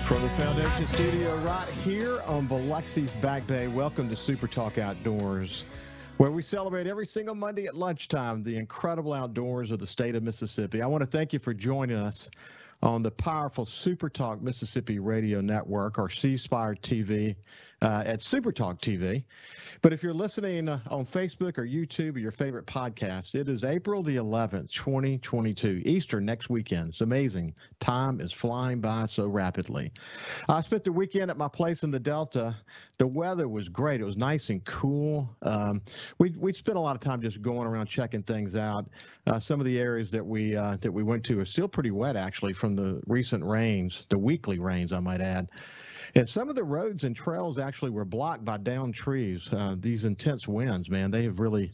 From the Foundation Studio right here on Biloxi's Back Bay, welcome to SuperTalk Outdoors, where we celebrate every single Monday at lunchtime the incredible outdoors of the state of Mississippi. I want to thank you for joining us on the powerful SuperTalk Mississippi Radio Network, or C-Spire TV, at SuperTalk TV. But if you're listening on Facebook or YouTube or your favorite podcast, it is April the 11th, 2022, Easter next weekend. It's amazing. Time is flying by so rapidly. I spent the weekend at my place in the Delta. The weather was great. It was nice and cool. We spent a lot of time just going around checking things out. Some of the areas that we went to are still pretty wet, actually, from the recent rains, the weekly rains, I might add. And some of the roads and trails actually were blocked by downed trees. These intense winds, man, they have really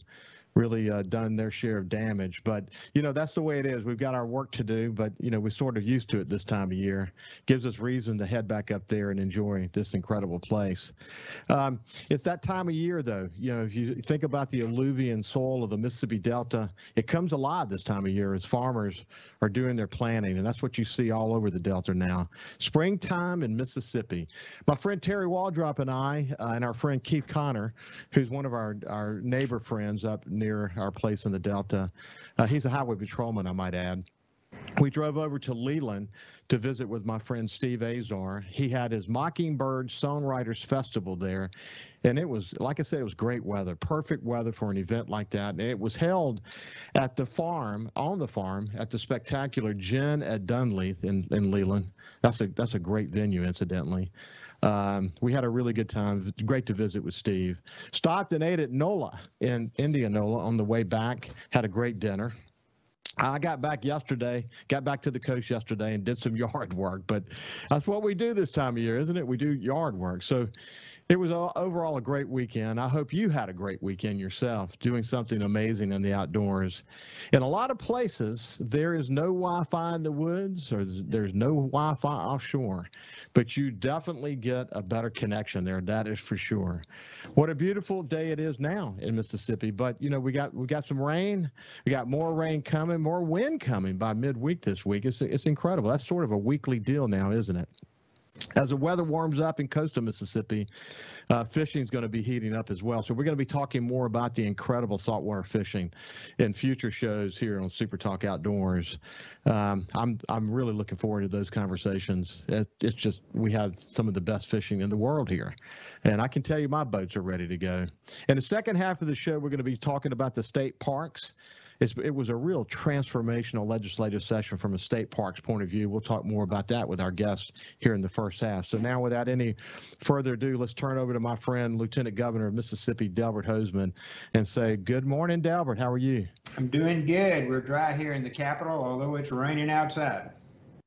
done their share of damage. But, that's the way it is. We've got our work to do, but, we're sort of used to it this time of year. Gives us reason to head back up there and enjoy this incredible place. It's that time of year, though. If you think about the alluvial soil of the Mississippi Delta, it comes alive this time of year as farmers are doing their planting, and that's what you see all over the Delta now. Springtime in Mississippi. My friend Terry Waldrop and I, and our friend Keith Connor, who's one of our neighbor friends up near our place in the Delta. He's a highway patrolman, I might add. We drove over to Leland to visit with my friend Steve Azar. He had his Mockingbird Songwriters Festival there, and it was, like I said, it was great weather, perfect weather for an event like that. And it was held at the farm, on the farm, at the spectacular Gin at Dunleith in Leland. That's a great venue, incidentally. We had a really good time. It's great to visit with Steve. Stopped and ate at NOLA in Indianola on the way back. Had a great dinner. I got back to the coast yesterday and did some yard work, but that's what we do this time of year, isn't it? We do yard work. So it was overall a great weekend. I hope you had a great weekend yourself, doing something amazing in the outdoors. In a lot of places, there is no Wi-Fi in the woods, or there's no Wi-Fi offshore, but you definitely get a better connection there. That is for sure. What a beautiful day it is now in Mississippi. But we got some rain. We got more rain coming, more wind coming by midweek this week. It's incredible. That's sort of a weekly deal now, isn't it? As the weather warms up in coastal Mississippi, fishing is going to be heating up as well. So we're going to be talking more about the incredible saltwater fishing in future shows here on Super Talk Outdoors. I'm really looking forward to those conversations. It's just, we have some of the best fishing in the world here, and I can tell you my boats are ready to go. In the second half of the show, we're going to be talking about the state parks. It was a real transformational legislative session from a state parks point of view. We'll talk more about that with our guests here in the first half. So now, without any further ado, let's turn over to my friend, Lieutenant Governor of Mississippi, Delbert Hoseman, and say, good morning, Delbert. How are you? I'm doing good. We're dry here in the Capitol, although it's raining outside.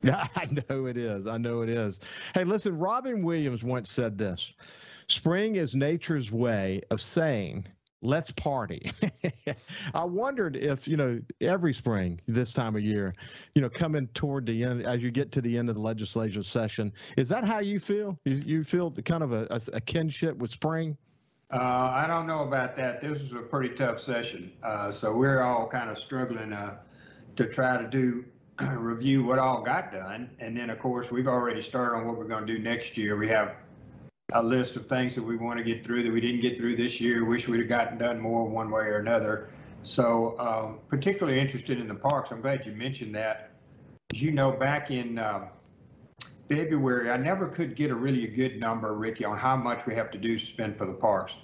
I know it is. I know it is. Hey, listen, Robin Williams once said this: spring is nature's way of saying, let's party. I wondered if, every spring this time of year, coming toward the end, as you get to the end of the legislative session, is that how you feel? You feel the kind of a kinship with spring? I don't know about that. This was a pretty tough session. So we're all kind of struggling to try to review what all got done. And then, of course, we've already started on what we're going to do next year. We have a list of things that we want to get through that we didn't get through this year. Wish we'd have gotten done more one way or another. So particularly interested in the parks. I'm glad you mentioned that. As you know, back in February, I never could get a really good number, Ricky, on how much we have to spend for the parks.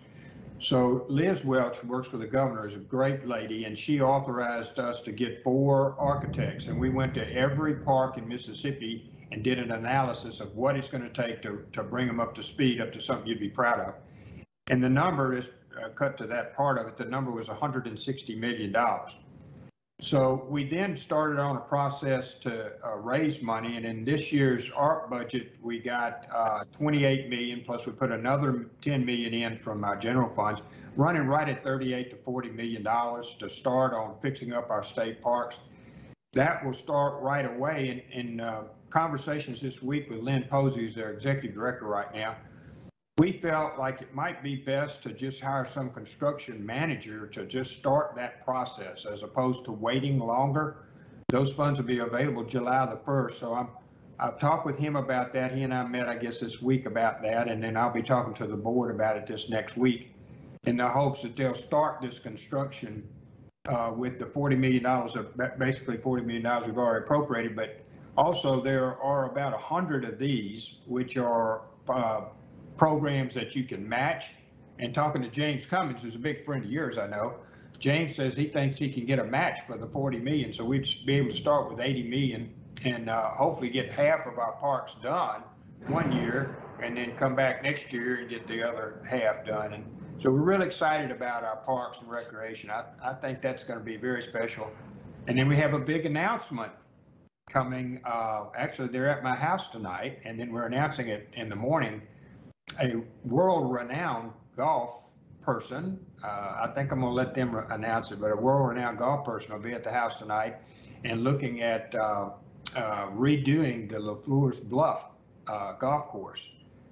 So Liz Welch, who works for the governor, is a great lady, and she authorized us to get 4 architects. And we went to every park in Mississippi and did an analysis of what it's going to take to bring them up to speed, up to something you'd be proud of. And the number is cut to that part of it. The number was $160 million. So we then started on a process to raise money. And in this year's ARP budget, we got $28 million, plus we put another $10 million in from our general funds, running right at $38 to $40 million to start on fixing up our state parks. That will start right away. In conversations this week with Lynn Posey, who's their executive director right now, we felt like it might be best to just hire some construction manager to just start that process as opposed to waiting longer. Those funds will be available July the 1st. So I'm I've talked with him about that. He and I met, I guess, this week about that, and then I'll be talking to the board about it this next week in the hopes that they'll start this construction with the $40 million, basically $40 million we've already appropriated, but also there are about 100 of these, which are programs that you can match. And talking to James Cummings, who's a big friend of yours, I know, James says he thinks he can get a match for the 40 million. So we'd be able to start with 80 million and hopefully get half of our parks done one year and then come back next year and get the other half done. And so we're really excited about our parks and recreation. I think that's going to be very special. And then we have a big announcement coming. Actually, they're at my house tonight, and then we're announcing it in the morning. A world-renowned golf person, I think I'm going to let them announce it, but a world-renowned golf person will be at the house tonight and looking at redoing the LaFleur's Bluff golf course.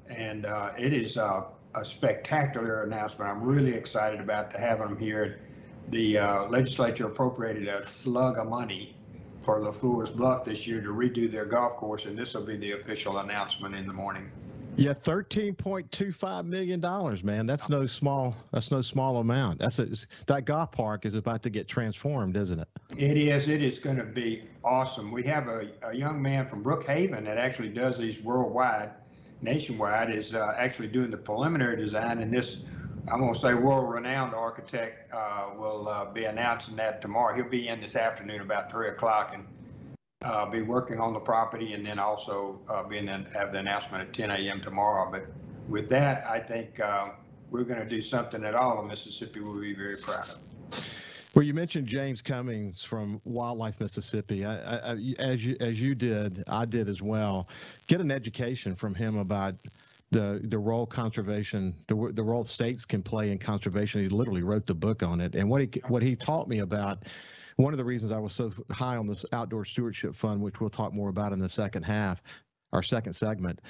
And it is a spectacular announcement. I'm really excited about having them here. The legislature appropriated a slug of money for LaFleur's Bluff this year to redo their golf course, and this will be the official announcement in the morning. Yeah, $13.25 million, man. That's no small amount. That golf park is about to get transformed, isn't it? It is. It is going to be awesome. We have a young man from Brookhaven that actually does these nationwide, is actually doing the preliminary design, and this, I'm going to say, world-renowned architect will be announcing that tomorrow. He'll be in this afternoon about 3 o'clock and be working on the property, and then also have the announcement at 10 a.m. tomorrow. But with that, I think we're going to do something that all of Mississippi will be very proud of. Well, you mentioned James Cummings from Wildlife Mississippi. As you did, I did as well. Get an education from him about the role conservation, the role states can play in conservation. He literally wrote the book on it, and what he taught me about. One of the reasons I was so high on this Outdoor Stewardship Fund, which we'll talk more about in the second half, our second segment,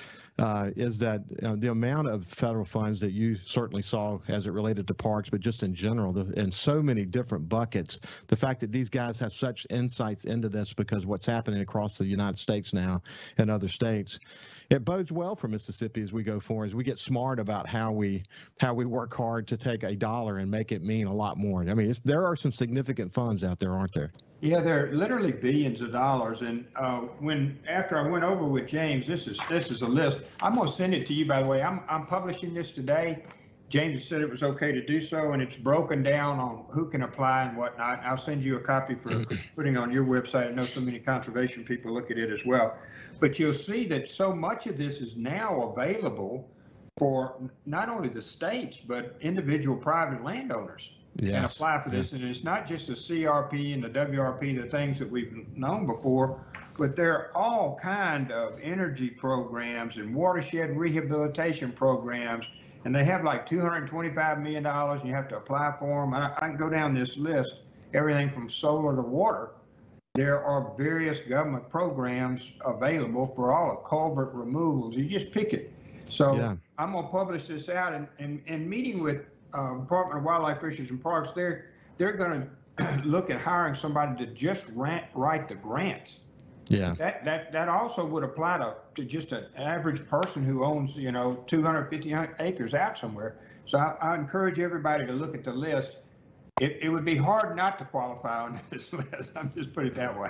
is that the amount of federal funds that you certainly saw as it related to parks, but just in general, in so many different buckets, the fact that these guys have such insights into this because what's happening across the United States now and other states, it bodes well for Mississippi as we go forward, as we get smart about how we work hard to take a dollar and make it mean a lot more. I mean, there are some significant funds out there, aren't there? Yeah, there are literally billions of dollars. And after I went over with James, this is a list. I'm going to send it to you, by the way. I'm publishing this today. James said it was okay to do so, and it's broken down on who can apply and whatnot. I'll send you a copy for putting on your website. I know so many conservation people look at it as well. But you'll see that so much of this is now available for not only the states, but individual private landowners. Yes. Can apply for this. And it's not just the CRP and the WRP, the things that we've known before, but there are all kind of energy programs and watershed rehabilitation programs. And they have like $225 million, and you have to apply for them. I can go down this list, everything from solar to water. There are various government programs available for all of culvert removals. You just pick it. So yeah. I'm going to publish this out, and meeting with Department of Wildlife, Fisheries, and Parks, they're going to look at hiring somebody to just write the grants. Yeah. That also would apply to just an average person who owns 250 acres out somewhere. So I encourage everybody to look at the list. It would be hard not to qualify on this list. I'm just put it that way.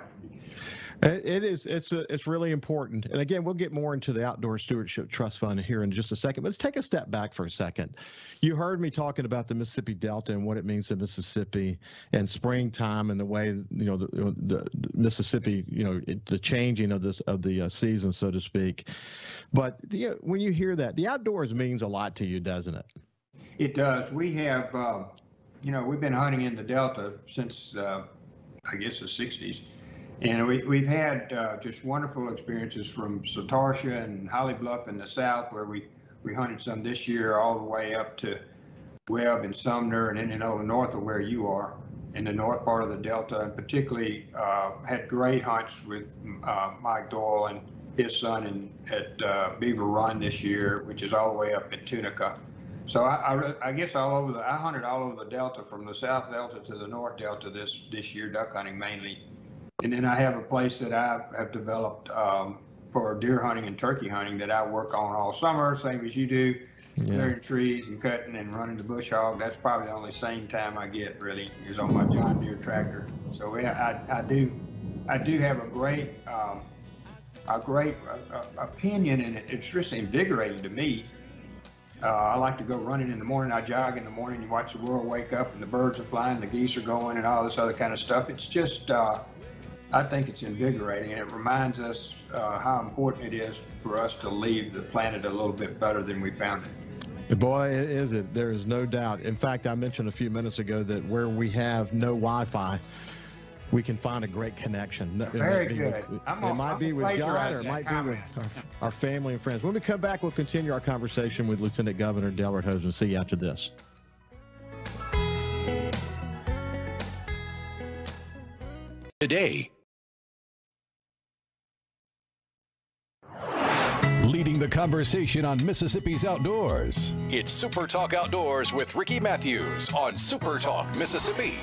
It is. It's really important. And again, we'll get more into the Outdoor Stewardship Trust Fund here in just a second. Let's take a step back for a second. You heard me talking about the Mississippi Delta and what it means to Mississippi and springtime and the way the Mississippi, the changing of the season, so to speak. But when you hear that, the outdoors means a lot to you, doesn't it? It does. We have. We've been hunting in the Delta since, I guess, the 60s. And we've had just wonderful experiences from Satartia and Holly Bluff in the south, where we hunted some this year, all the way up to Webb and Sumner, and then north of where you are, in the north part of the Delta, and particularly had great hunts with Mike Doyle and his son at Beaver Run this year, which is all the way up in Tunica. So I guess I hunted all over the Delta, from the South Delta to the North Delta this year, duck hunting mainly. And then I have a place that I have developed for deer hunting and turkey hunting that I work on all summer, same as you do, clearing trees and cutting and running the bush hog. That's probably the only sane time I get really is on my John Deere tractor. So yeah, I do have a great opinion, and it's just invigorating to me. I like to go running in the morning. I jog in the morning. You watch the world wake up, and the birds are flying, the geese are going, and all this other kind of stuff. It's just, I think it's invigorating, and it reminds us how important it is for us to leave the planet a little bit better than we found it. Boy, is it. There is no doubt. In fact, I mentioned a few minutes ago that where we have no Wi-Fi, we can find a great connection. Very good. It might be with God, or it might be with our family and friends. When we come back, we'll continue our conversation with Lieutenant Governor Delbert Hoseman. See you after this. Today, leading the conversation on Mississippi's outdoors. It's Super Talk Outdoors with Ricky Matthews on Super Talk Mississippi.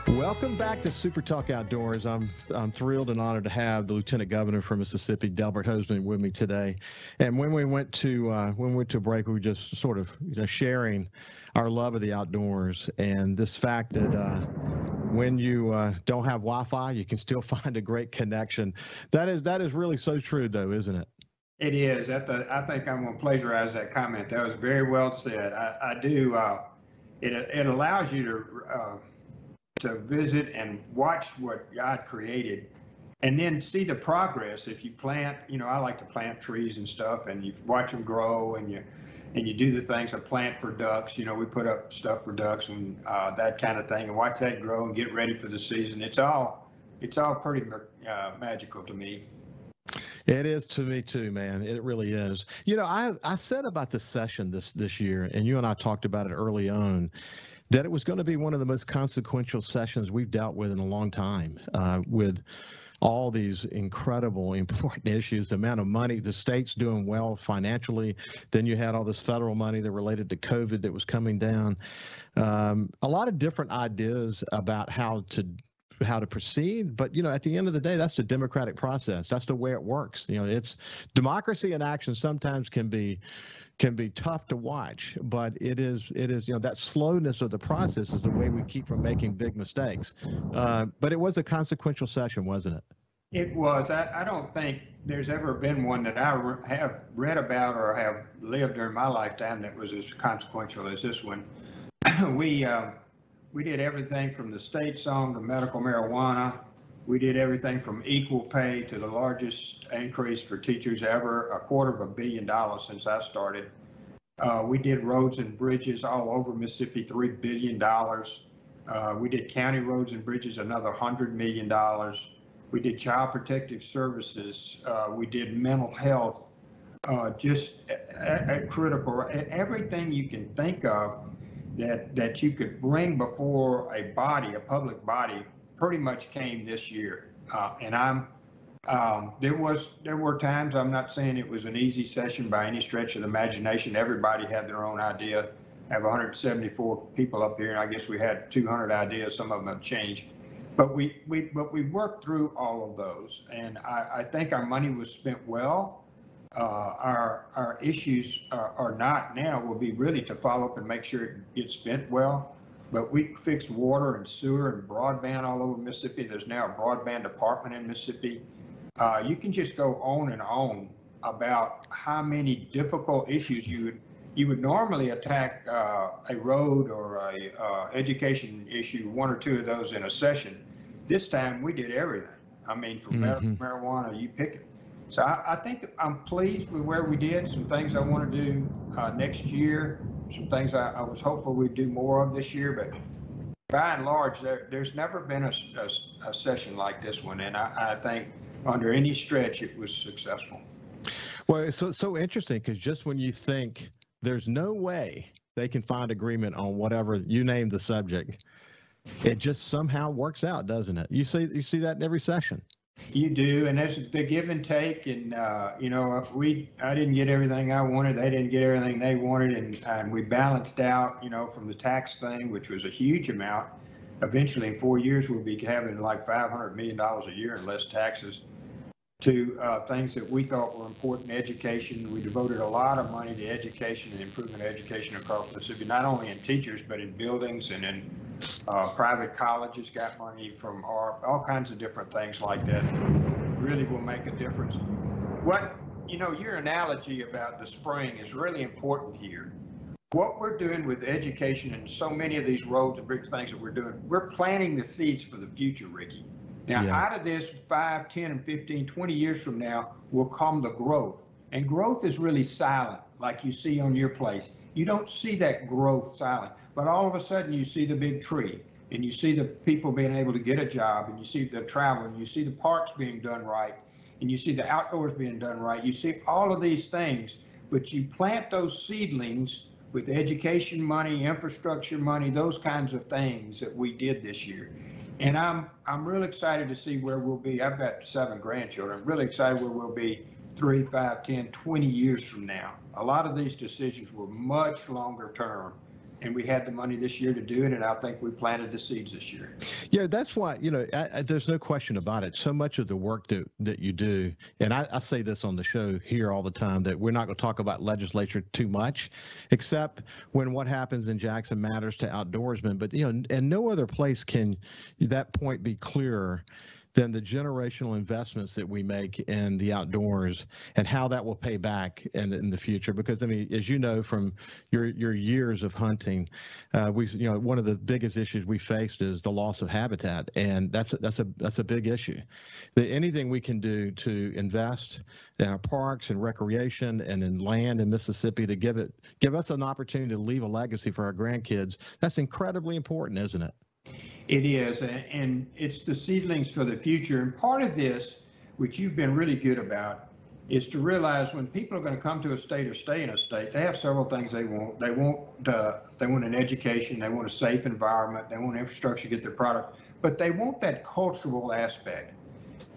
Welcome back to Super Talk Outdoors. I'm thrilled and honored to have the Lieutenant Governor from Mississippi, Delbert Hoseman, with me today. And when we went to break, we were just sort of sharing our love of the outdoors and this fact that when you don't have Wi-Fi, you can still find a great connection. That is really so true, though, isn't it? It is. I think I'm going to plagiarize that comment. That was very well said. I do. It allows you to visit and watch what God created, and then see the progress. If you plant, I like to plant trees and stuff, and you watch them grow, and you do the things. I plant for ducks. We put up stuff for ducks and that kind of thing, and watch that grow and get ready for the season. It's all pretty magical to me. It is to me too, man. It really is. I said about this session this year, and you and I talked about it early on, that it was going to be one of the most consequential sessions we've dealt with in a long time, with all these incredible, important issues, the amount of money, the state's doing well financially. Then you had all this federal money that related to COVID that was coming down. A lot of different ideas about how to proceed, but at the end of the day, that's the democratic process. That's the way it works. It's democracy in action. Sometimes can be tough to watch, but it is that slowness of the process is the way we keep from making big mistakes. But it was a consequential session, wasn't it? It was. I don't think there's ever been one that I have read about or have lived during my lifetime that was as consequential as this one. We did everything from the state song to medical marijuana. We did everything from equal pay to the largest increase for teachers ever, $250 million since I started. We did roads and bridges all over Mississippi, $3 billion. We did county roads and bridges, another $100 million. We did child protective services. We did mental health, just critical, everything you can think of that you could bring before a public body, pretty much came this year. And there were times, I'm not saying it was an easy session by any stretch of the imagination. Everybody had their own idea. I have 174 people up here, and I guess we had 200 ideas. Some of them have changed. But we worked through all of those, and I think our money was spent well. Our issues are not now will be really to follow up and make sure it gets spent well. But we fixed water and sewer and broadband all over Mississippi. There's now a broadband department in Mississippi. You can just go on and on about how many difficult issues you would normally attack a road or a education issue, one or two of those in a session. This time we did everything. I mean, from medical marijuana, you pick it. So I think I'm pleased with where we did. Some things I want to do next year. Some things I was hopeful we'd do more of this year. But by and large, there's never been a session like this one. And I think under any stretch, it was successful. Well, it's so interesting because just when you think there's no way they can find agreement on whatever you name the subject, it just somehow works out, doesn't it? You see that in every session. You do, and there's the give and take, and I didn't get everything I wanted, they didn't get everything they wanted, and we balanced out, from the tax thing, which was a huge amount, eventually in 4 years, we'll be having like $500 million a year in less taxes to things that we thought were important. Education, we devoted a lot of money to education and improving education across Mississippi, not only in teachers, but in buildings and in private colleges got money from all kinds of different things like that. Really will make a difference. Your analogy about the spring is really important here. What we're doing with education and so many of these roads and big things that we're doing, we're planting the seeds for the future, Ricky. Now, out of this 5, 10, and 15, 20 years from now will come the growth. And growth is really silent, like you see on your place. You don't see that growth silent, but all of a sudden you see the big tree, and you see the people being able to get a job, and you see the travel, and you see the parks being done right, and you see the outdoors being done right. You see all of these things, but you plant those seedlings with education money, infrastructure money, those kinds of things that we did this year. And I'm really excited to see where we'll be. I've got 7 grandchildren. I'm really excited where we'll be 3, 5, 10, 20 years from now. A lot of these decisions were much longer term, and we had the money this year to do it, and I think we planted the seeds this year. Yeah, that's why, there's no question about it. So much of the work that you do, and I say this on the show here all the time, that we're not going to talk about legislature too much, except when what happens in Jackson matters to outdoorsmen. But, and no other place can that point be clearer than the generational investments that we make in the outdoors and how that will pay back in the future. Because, as you know, from your years of hunting, one of the biggest issues we faced is the loss of habitat, and that's a big issue. Anything we can do to invest in our parks and recreation and in land in Mississippi to give us an opportunity to leave a legacy for our grandkids, that's incredibly important, isn't it? It is, and it's the seedlings for the future. And part of this, which you've been really good about, is to realize when people are going to come to a state or stay in a state, they have several things they want. They want an education, they want a safe environment, they want infrastructure to get their product, but they want that cultural aspect.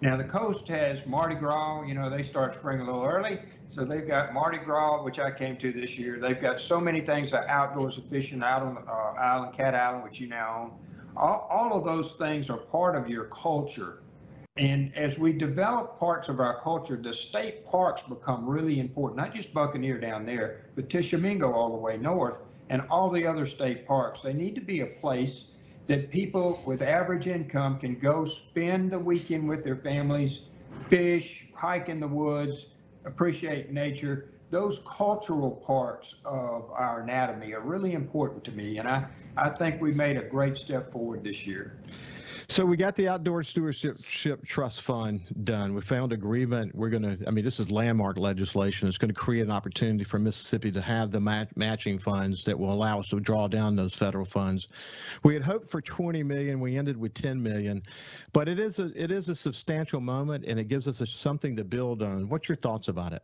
Now, the coast has Mardi Gras. They start spring a little early, so they've got Mardi Gras, which I came to this year. They've got so many things, outdoors fishing out on Island, Cat Island, which you now own. All of those things are part of your culture. And as we develop parts of our culture, the state parks become really important, not just Buccaneer down there, but Tishomingo all the way north and all the other state parks. They need to be a place that people with average income can go spend the weekend with their families, fish, hike in the woods, appreciate nature. Those cultural parts of our anatomy are really important to me, and I think we made a great step forward this year. So we got the Outdoor Stewardship Trust Fund done. We found agreement. We're going to, this is landmark legislation. It's going to create an opportunity for Mississippi to have the matching funds that will allow us to draw down those federal funds. We had hoped for $20 million. We ended with $10 million, but it is a substantial moment, and it gives us something to build on. What's your thoughts about it?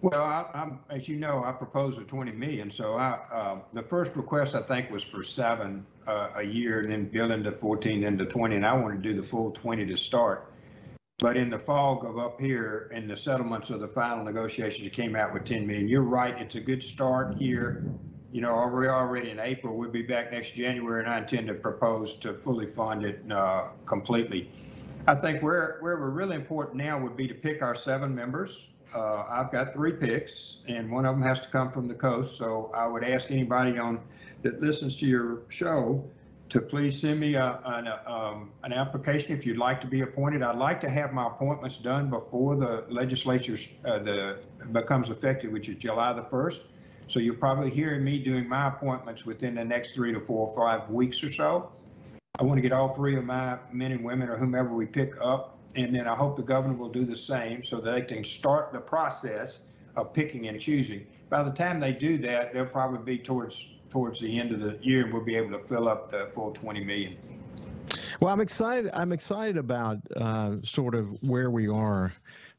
Well, as you know, I proposed a $20 million. So the first request, I think, was for 7 a year, and then building to 14, then to 20. And I want to do the full 20 to start. But in the fog of up here in the settlements of the final negotiations, it came out with 10 million. You're right. It's a good start here. We're already in April. We'll be back next January, and I intend to propose to fully fund it completely. I think where we're really important now would be to pick our 7 members. I've got 3 picks, and one of them has to come from the coast. So I would ask anybody that listens to your show to please send me an application if you'd like to be appointed. I'd like to have my appointments done before the legislature becomes effective, which is July the 1st. So you'll probably hear me doing my appointments within the next 3 to 4 or 5 weeks or so. I want to get all 3 of my men and women or whomever we pick up. And then I hope the governor will do the same so that they can start the process of picking and choosing. By the time they do that, they'll probably be towards the end of the year, and we'll be able to fill up the full 20 million. Well, I'm excited. I'm excited about sort of where we are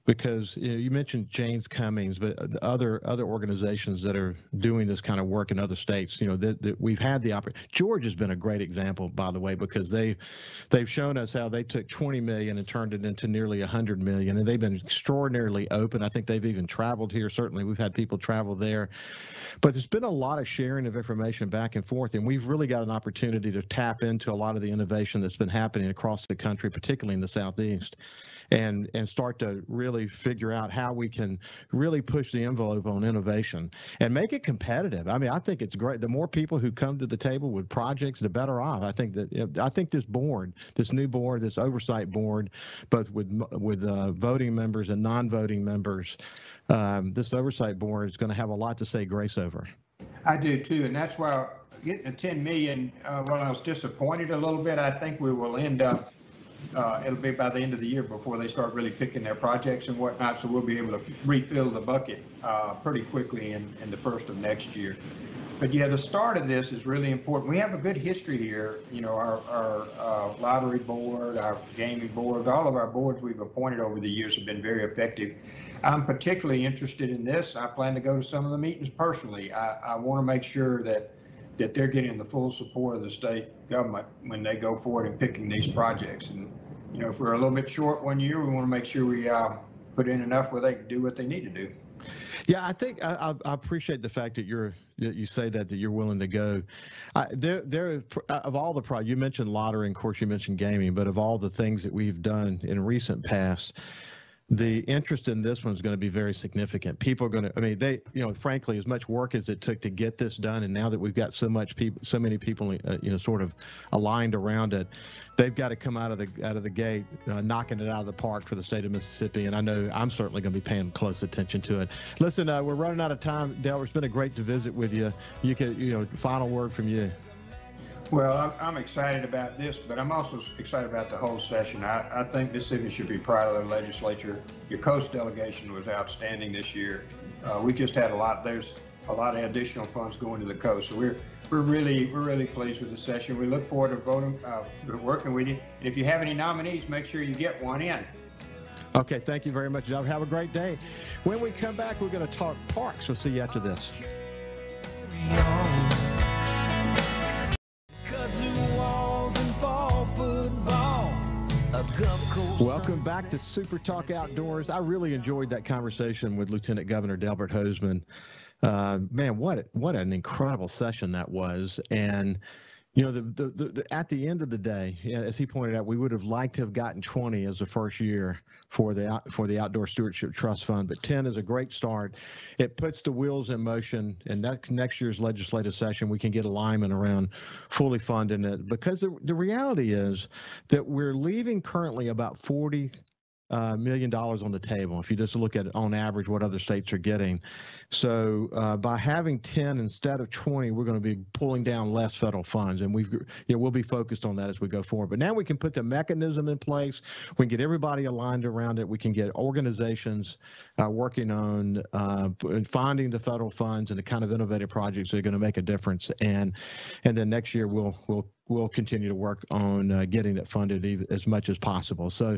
because you mentioned James Cummings, but the other organizations that are doing this kind of work in other states, that we've had the opportunity. Georgia has been a great example, by the way, because they've shown us how they took 20 million and turned it into nearly 100 million, and they've been extraordinarily open. I think they've even traveled here. Certainly, we've had people travel there, but there's been a lot of sharing of information back and forth, and we've really got an opportunity to tap into a lot of the innovation that's been happening across the country, particularly in the Southeast. And start to really figure out how we can really push the envelope on innovation and make it competitive. I mean, I think it's great. The more people who come to the table with projects, the better off. I think this board, this new board, this oversight board, both with voting members and non-voting members, this oversight board is going to have a lot to say grace over. I do too, and that's why getting the 10 million. Well, I was disappointed a little bit. I think we will end up. It'll be by the end of the year before they start really picking their projects and whatnot, so we'll be able to refill the bucket pretty quickly in the first of next year. But yeah, the start of this is really important. We have a good history here. Our lottery board, our gaming board, all of our boards we've appointed over the years have been very effective. I'm particularly interested in this. I plan to go to some of the meetings personally. I want to make sure that they're getting the full support of the state government when they go forward in picking these projects. And, if we're a little bit short one year, we want to make sure we put in enough where they can do what they need to do. Yeah, I think I appreciate the fact that you say that you're willing to go. There of all the projects, you mentioned lottery, and of course you mentioned gaming, but of all the things that we've done in recent past, the interest in this one is going to be very significant. People are going to, frankly, as much work as it took to get this done, and now that we've got so many people, sort of aligned around it, they've got to come out of the gate, knocking it out of the park for the state of Mississippi. And I know I'm certainly going to be paying close attention to it. Listen, we're running out of time, Delbert. It's been great to visit with you. You can, final word from you. Well, I'm excited about this, but I'm also excited about the whole session. I think Mississippi should be proud of their legislature. Your coast delegation was outstanding this year. We just had there's a lot of additional funds going to the coast. So we're really pleased with the session. We look forward to working with you. And if you have any nominees, make sure you get one in. Okay, thank you very much, Doug. Have a great day. When we come back, we're going to talk parks. We'll see you after this. Welcome back to Super Talk Outdoors. I really enjoyed that conversation with Lieutenant Governor Delbert Hoseman. Man, what an incredible session that was. And at the end of the day, as he pointed out, we would have liked to have gotten 20 as the first year for the Outdoor Stewardship Trust Fund, but 10 is a great start. It puts the wheels in motion, and next year's legislative session, we can get alignment around fully funding it, because the reality is that we're leaving currently about $40 million on the table, if you just look at it on average what other states are getting. So by having 10 instead of 20, we're going to be pulling down less federal funds, and we'll be focused on that as we go forward. But now we can put the mechanism in place. We can get everybody aligned around it. We can get organizations working on finding the federal funds and the kind of innovative projects that are going to make a difference. And then next year we'll continue to work on getting it funded as much as possible. So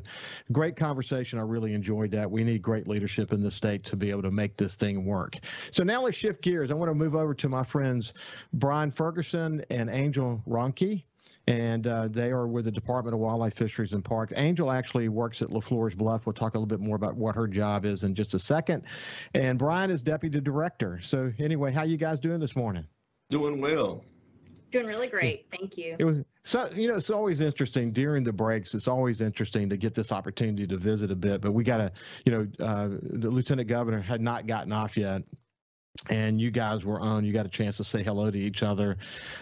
great conversation. I really enjoyed that. We need great leadership in the state to be able to make this thing work. So now let's shift gears. I want to move over to my friends Brian Ferguson and Angel Ronke. And they are with the Department of Wildlife, Fisheries, and Parks. Angel actually works at LaFleur's Bluff. We'll talk a little bit more about what her job is in just a second. And Brian is Deputy Director. So anyway, how you guys doing this morning? Doing well. Doing really great. Thank you. It was it's always interesting during the breaks. It's always interesting to get this opportunity to visit a bit. But we got the Lieutenant Governor had not gotten off yet, and you guys were on. You got a chance to say hello to each other.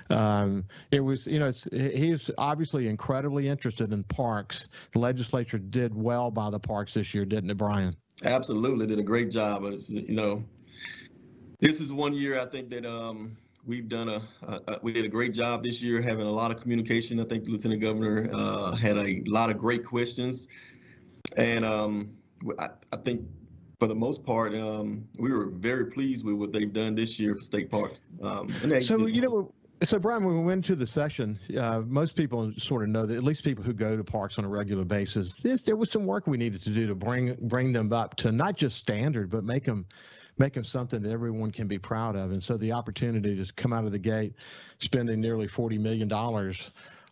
It was, he's obviously incredibly interested in parks. The legislature did well by the parks this year, didn't it, Brian? Absolutely, did a great job. This is one year I think that we've done we did a great job this year, having a lot of communication. I think the Lieutenant Governor had a lot of great questions, and I think for the most part, we were very pleased with what they've done this year for state parks. So, Brian, when we went to the session, most people sort of know that, at least people who go to parks on a regular basis, there was some work we needed to do to bring them up to not just standard, but make them something that everyone can be proud of. And so the opportunity to come out of the gate spending nearly $40 million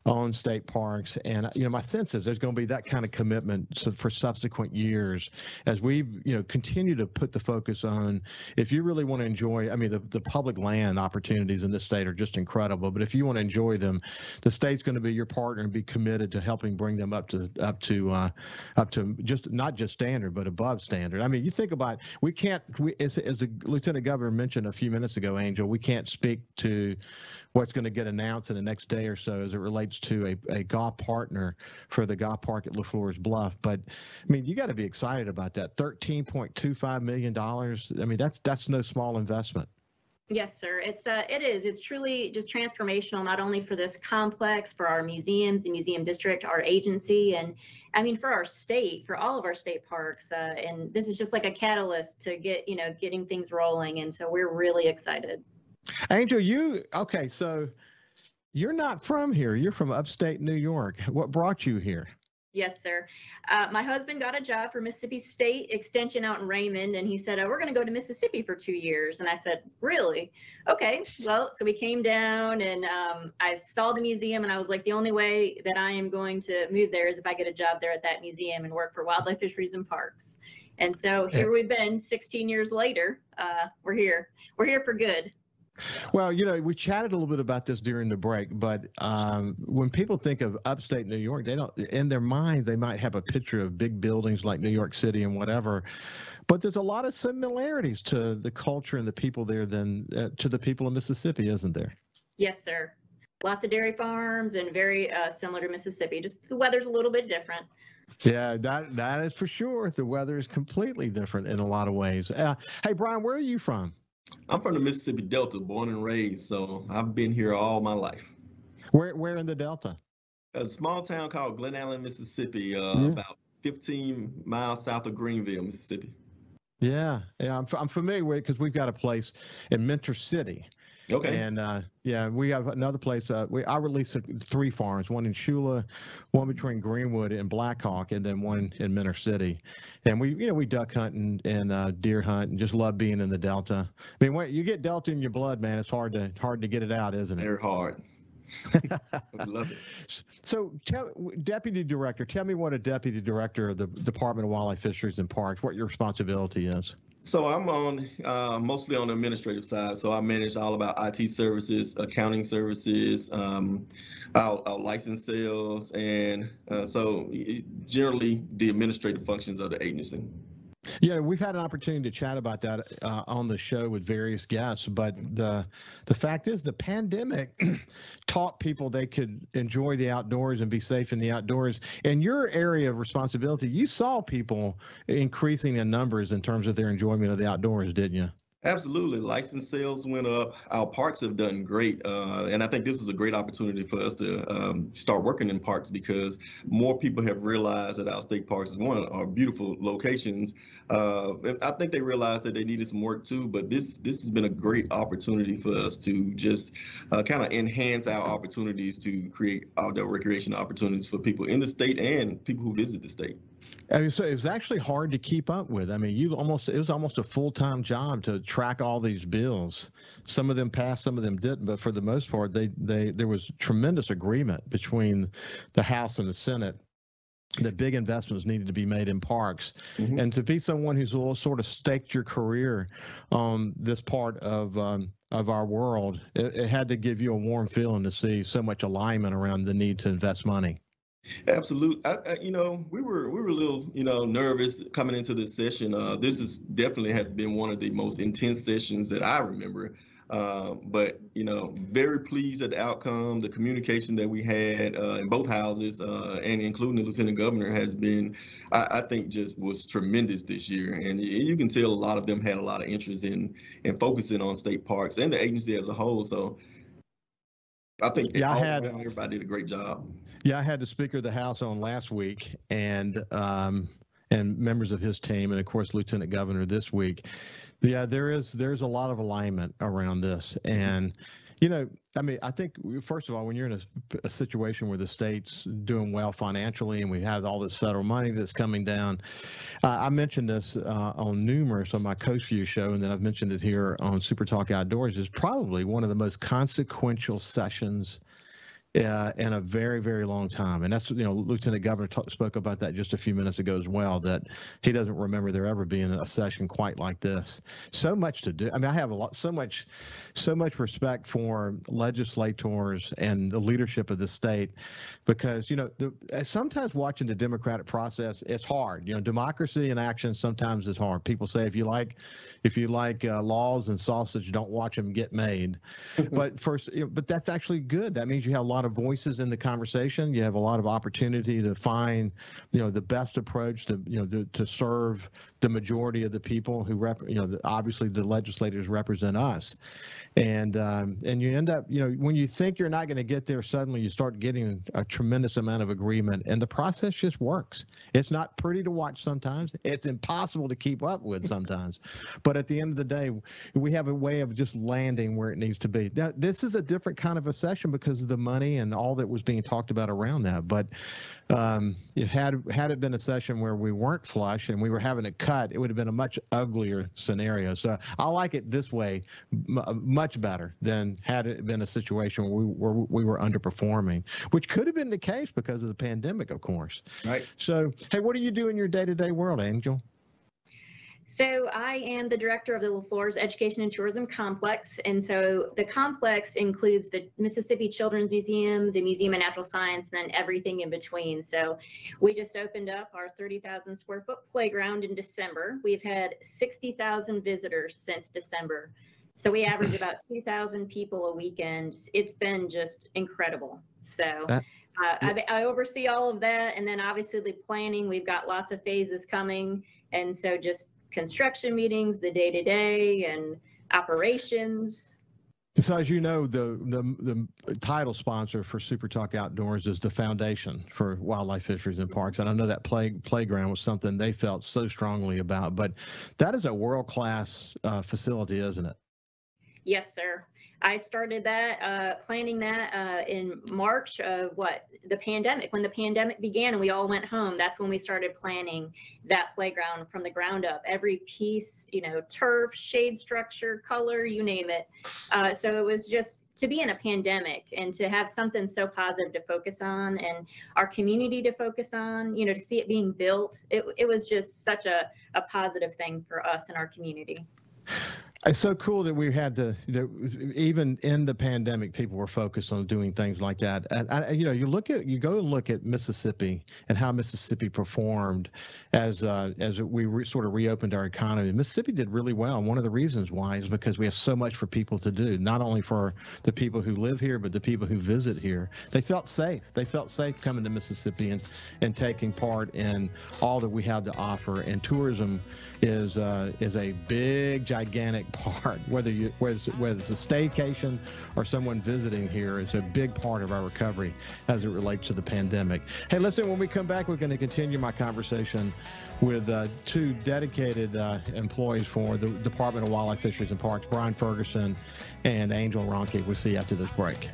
on state parks. And, my sense is there's going to be that kind of commitment for subsequent years as we, continue to put the focus on, if you really want to enjoy, the public land opportunities in this state are just incredible. But if you want to enjoy them, the state's going to be your partner and be committed to helping bring them up to just not just standard, but above standard. You think about, as the Lieutenant Governor mentioned a few minutes ago, Angel, we can't speak to what's going to get announced in the next day or so as it relates to a golf partner for the golf park at LaFleur's Bluff. But you got to be excited about that. $13.25 million. That's no small investment. Yes, sir. It is. It's truly just transformational, not only for this complex, for our museums, the museum district, our agency, and for our state, for all of our state parks. And this is just like a catalyst to getting things rolling. And so we're really excited. Angel, so you're not from here. You're from upstate New York. What brought you here? Yes, sir. My husband got a job for Mississippi State Extension out in Raymond, and he said, we're going to go to Mississippi for 2 years. And I said, really? Okay. Well, so we came down, and I saw the museum, and I was like, the only way that I am going to move there is if I get a job there at that museum and work for Wildlife, Fisheries, and Parks. And so here we've been 16 years later. We're here. We're here for good. Well, we chatted a little bit about this during the break, but when people think of upstate New York, they don't, in their minds, they might have a picture of big buildings like New York City and whatever, but there's a lot of similarities to the culture and the people there than to the people in Mississippi, isn't there? Yes, sir. Lots of dairy farms and very similar to Mississippi, just the weather's a little bit different. Yeah, that is for sure. The weather is completely different in a lot of ways. Hey, Brian, where are you from? I'm from the Mississippi Delta, born and raised, so I've been here all my life. Where in the Delta? A small town called Glen Allen, Mississippi, about 15 miles south of Greenville, Mississippi. Yeah, I'm familiar with it because we've got a place in Mentor City. Okay. And we have another place. I released 3 farms: one in Shula, one between Greenwood and Blackhawk, and then one in Mentor City. And we duck hunt and deer hunt, and just love being in the Delta. When you get Delta in your blood, man, it's hard to get it out, isn't it? Very hard. I love it. So, Deputy Director, tell me what a Deputy Director of the Department of Wildlife, Fisheries, and Parks, what your responsibility is. So I'm on mostly on the administrative side. So I manage all of our IT services, accounting services, our license sales, and so generally the administrative functions of the agency. Yeah, we've had an opportunity to chat about that on the show with various guests, but the fact is the pandemic taught people they could enjoy the outdoors and be safe in the outdoors. In your area of responsibility, you saw people increasing in numbers in terms of their enjoyment of the outdoors, didn't you? Absolutely. License sales went up. Our parks have done great. And I think this is a great opportunity for us to start working in parks because more people have realized that our state parks are beautiful locations. And I think they realized that they needed some work too, but this has been a great opportunity for us to just kind of enhance our opportunities to create outdoor recreation opportunities for people in the state and people who visit the state. So it was actually hard to keep up with. It was almost a full-time job to track all these bills. Some of them passed, some of them didn't, but for the most part, there was tremendous agreement between the House and the Senate that big investments needed to be made in parks. Mm-hmm. And to be someone who's sort of staked your career on this part of our world, it had to give you a warm feeling to see so much alignment around the need to invest money. Absolutely. We were a little, nervous coming into this session. This is definitely has been one of the most intense sessions that I remember. But, very pleased at the outcome. The communication that we had in both houses and including the Lieutenant Governor has been, I think, just was tremendous this year. And you can tell a lot of them had a lot of interest in focusing on state parks and the agency as a whole. So I think everybody did a great job. Yeah, I had the Speaker of the House on last week and members of his team, and of course, Lieutenant Governor this week. Yeah, there's a lot of alignment around this, and You know, I mean, I think, first of all, when you're in a situation where the state's doing well financially and we have all this federal money that's coming down, I mentioned this on numerous on my Coast View show, and then I've mentioned it here on Super Talk Outdoors, is probably one of the most consequential sessions in a very, very long time. And that's, Lieutenant Governor spoke about that just a few minutes ago as well, that he doesn't remember there ever being a session quite like this. So much to do. I mean, I have so much respect for legislators and the leadership of the state, because, sometimes watching the democratic process, it's hard. Democracy in action sometimes is hard. People say if you like laws and sausage, don't watch them get made. But but that's actually good. That means you have a lot of voices in the conversation. You have a lot of opportunity to find, the best approach to serve the majority of the people who obviously the legislators represent us. And you end up, when you think you're not going to get there, suddenly you start getting a tremendous amount of agreement, and the process just works. It's not pretty to watch sometimes. It's impossible to keep up with sometimes. But at the end of the day, we have a way of just landing where it needs to be. Now, this is a different kind of a session because of the money and all that was being talked about around that. But had it been a session where we weren't flush and we were having to cut, it would have been a much uglier scenario. So I like it this way much better than had it been a situation where we were underperforming, which could have been the case because of the pandemic, of course. Right. So, hey, what do you do in your day-to-day world, Angel? So I am the director of the LaFleur's Education and Tourism Complex. And so the complex includes the Mississippi Children's Museum, the Museum of Natural Science, and then everything in between. So we just opened up our 30,000 square foot playground in December. We've had 60,000 visitors since December. So we average about 2,000 people a weekend. It's been just incredible. So I oversee all of that. And then obviously the planning, we've got lots of phases coming. And so just construction meetings, the day-to-day, and operations. So as you know, the title sponsor for Super Talk Outdoors is the Foundation for Wildlife, Fisheries, and Parks. And I know that playground was something they felt so strongly about. But that is a world-class facility, isn't it? Yes, sir. I started that, planning that in March of the pandemic. When the pandemic began and we all went home, that's when we started planning that playground from the ground up. Every piece, turf, shade structure, color, you name it. So it was just to be in a pandemic and to have something so positive to focus on and our community to focus on, to see it being built. It was just such a positive thing for us and our community. It's so cool that we had even in the pandemic, people were focused on doing things like that. And you go and look at Mississippi and how Mississippi performed as we sort of reopened our economy. Mississippi did really well. And one of the reasons why is because we have so much for people to do, not only for the people who live here, but the people who visit here. They felt safe. They felt safe coming to Mississippi and taking part in all that we have to offer. And tourism is a big, gigantic part, whether it's a staycation or someone visiting here. It's a big part of our recovery as it relates to the pandemic. Hey, listen, when we come back, we're going to continue my conversation with two dedicated employees for the Department of Wildlife, Fisheries, and Parks, Brian Ferguson and Angel Ronke. We'll see you after this break.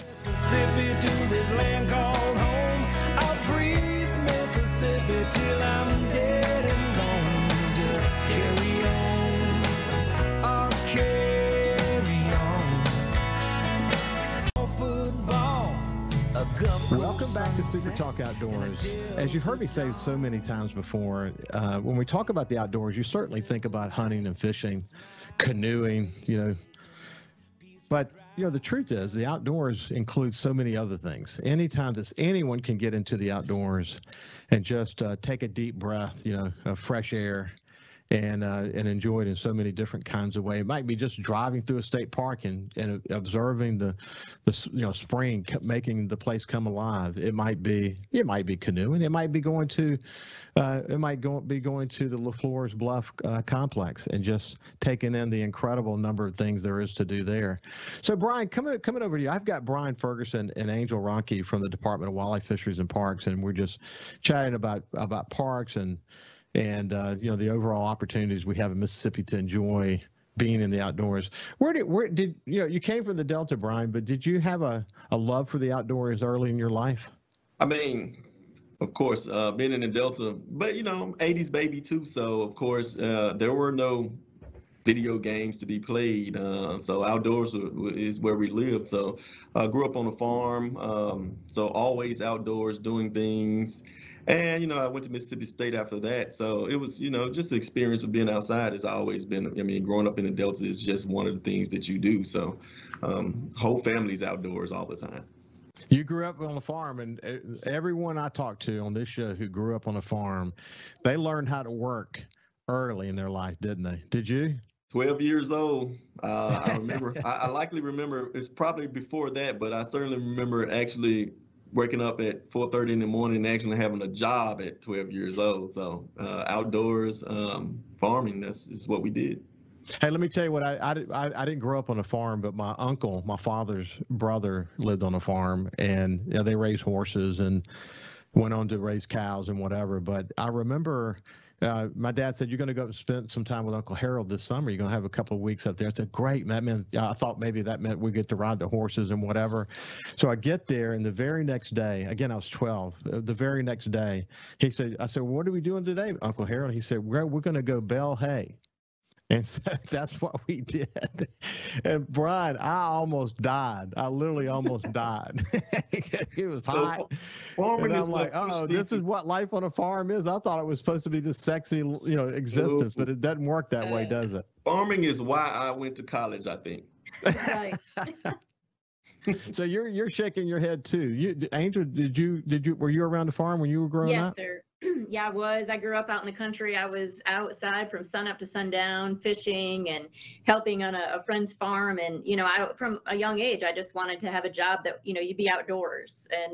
Mississippi to this land called home. I'll breathe Mississippi till I'm dead and gone. Just carry on. I'll carry on. Football. Welcome back to Super Talk Outdoors. As you've heard me say so many times before, when we talk about the outdoors, you certainly think about hunting and fishing, canoeing, but the truth is the outdoors includes so many other things. Anytime that anyone can get into the outdoors and just take a deep breath, of fresh air and enjoy it in so many different kinds of ways. It might be just driving through a state park and observing the spring making the place come alive. It might be canoeing. It might be going to the LaFleur's Bluff complex and just taking in the incredible number of things there is to do there. So Brian, coming over to you, I've got Brian Ferguson and Angel Ronke from the Department of Wildlife, Fisheries, and Parks, and we're just chatting about parks and the overall opportunities we have in Mississippi to enjoy being in the outdoors. Where did you came from the Delta, Brian, but did you have a love for the outdoors early in your life? I mean, of course, being in the Delta, but 80s baby too. So of course, there were no video games to be played. So outdoors is where we lived. So I grew up on a farm. So always outdoors doing things. And, I went to Mississippi State after that. So it was, just the experience of being outside has always been, growing up in the Delta is just one of the things that you do. So whole family's outdoors all the time. You grew up on a farm, and everyone I talked to on this show who grew up on a farm, they learned how to work early in their life, didn't they? Did you? 12 years old. I remember, I likely remember, it's probably before that, but I certainly remember actually waking up at 4:30 in the morning and actually having a job at 12 years old. So outdoors, farming, is what we did. Hey, let me tell you what, I didn't grow up on a farm, but my uncle, my father's brother, lived on a farm, and they raised horses and went on to raise cows and whatever. But I remember my dad said, "You're going to go spend some time with Uncle Harold this summer. You're going to have a couple of weeks up there." I said, "Great." I thought maybe that meant we get to ride the horses and whatever. So I get there, and the very next day, again, I was 12. The very next day, I said, "What are we doing today, Uncle Harold?" He said, we're going to go bale hay. And so that's what we did. And Brian, I almost died. I literally almost died. It was hot. Farming and is I'm like, this is what life on a farm is. I thought it was supposed to be this sexy, existence, but it doesn't work that way, does it? Farming is why I went to college, I think. Right. So you're shaking your head too. Angel, were you around the farm when you were growing up? Yes, sir. Yeah, I was. I grew up out in the country. I was outside from sun up to sundown, fishing and helping on a friend's farm. And, from a young age, I just wanted to have a job that, you'd be outdoors and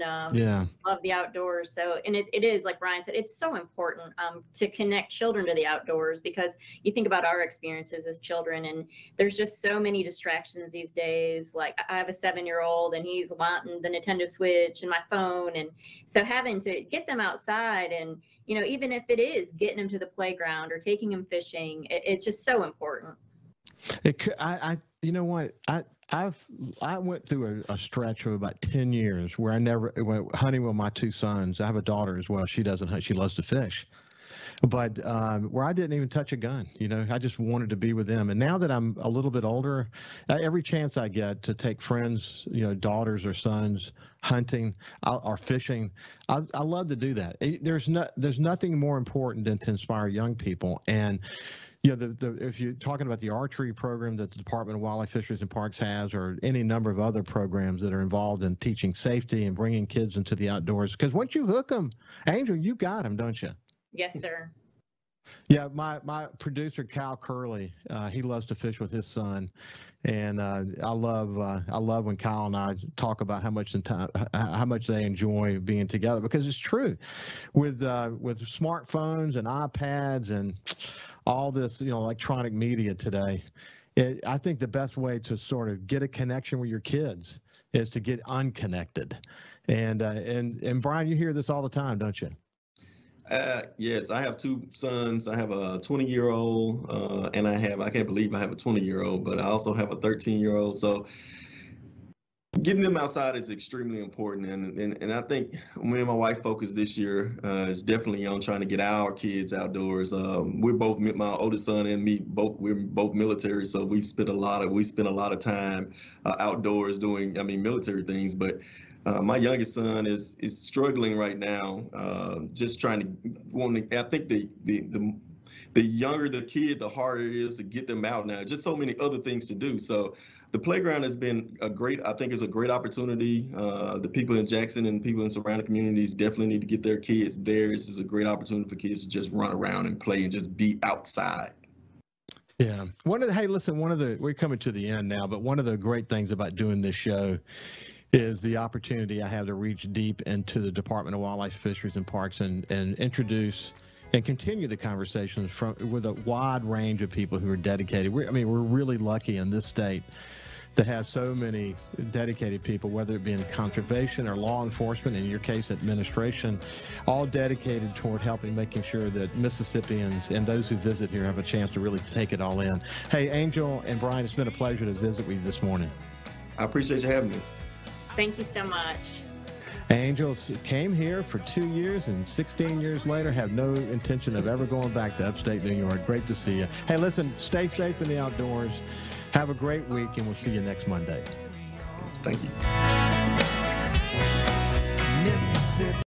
love the outdoors. So, and it is, like Brian said, it's so important to connect children to the outdoors, because you think about our experiences as children, and there's just so many distractions these days. Like I have a 7-year-old, and he's wanting the Nintendo Switch and my phone. And so having to get them outside and, even if it is getting them to the playground or taking them fishing, it's just so important. You know what? I went through a stretch of about 10 years where I never went hunting with my two sons. I have a daughter as well. She doesn't hunt. She loves to fish. But where I didn't even touch a gun, I just wanted to be with them. And now that I'm a little bit older, every chance I get to take friends, daughters or sons hunting or fishing, I love to do that. There's nothing more important than to inspire young people. And if you're talking about the archery program that the Department of Wildlife, Fisheries, and Parks has, or any number of other programs that are involved in teaching safety and bringing kids into the outdoors, because once you hook them, Angel, you got them, don't you? Yes, sir. Yeah, my producer Cal Curley, he loves to fish with his son, and I love when Kyle and I talk about how much they enjoy being together, because it's true, with smartphones and iPads and all this electronic media today. I think the best way to sort of get a connection with your kids is to get unconnected, and Brian, you hear this all the time, don't you? Yes, I have two sons. I have a 20-year-old, and I can't believe I have a 20-year-old, but I also have a 13-year-old. So getting them outside is extremely important. And I think me and my wife focused this year is definitely on trying to get our kids outdoors. My oldest son and me, we're both military, so we spent a lot of time outdoors doing, military things, but my youngest son is struggling right now, just trying to. I think the younger the kid, the harder it is to get them out now. Just so many other things to do. So the playground has been a great opportunity. The people in Jackson and people in surrounding communities definitely need to get their kids there. This is a great opportunity for kids to just run around and play and just be outside. Yeah. We're coming to the end now, but one of the great things about doing this show is the opportunity I have to reach deep into the Department of Wildlife, Fisheries, and Parks and introduce and continue the conversations with a wide range of people who are dedicated. We're really lucky in this state that have so many dedicated people, whether it be in conservation or law enforcement, in your case, administration, all dedicated toward helping making sure that Mississippians and those who visit here have a chance to really take it all in. Hey, Angel and Brian, it's been a pleasure to visit with you this morning. I appreciate you having me. Thank you so much. Angels came here for 2 years, and 16 years later have no intention of ever going back to upstate New York. Great to see you. Hey, listen, stay safe in the outdoors. Have a great week, and we'll see you next Monday. Thank you. Mississippi.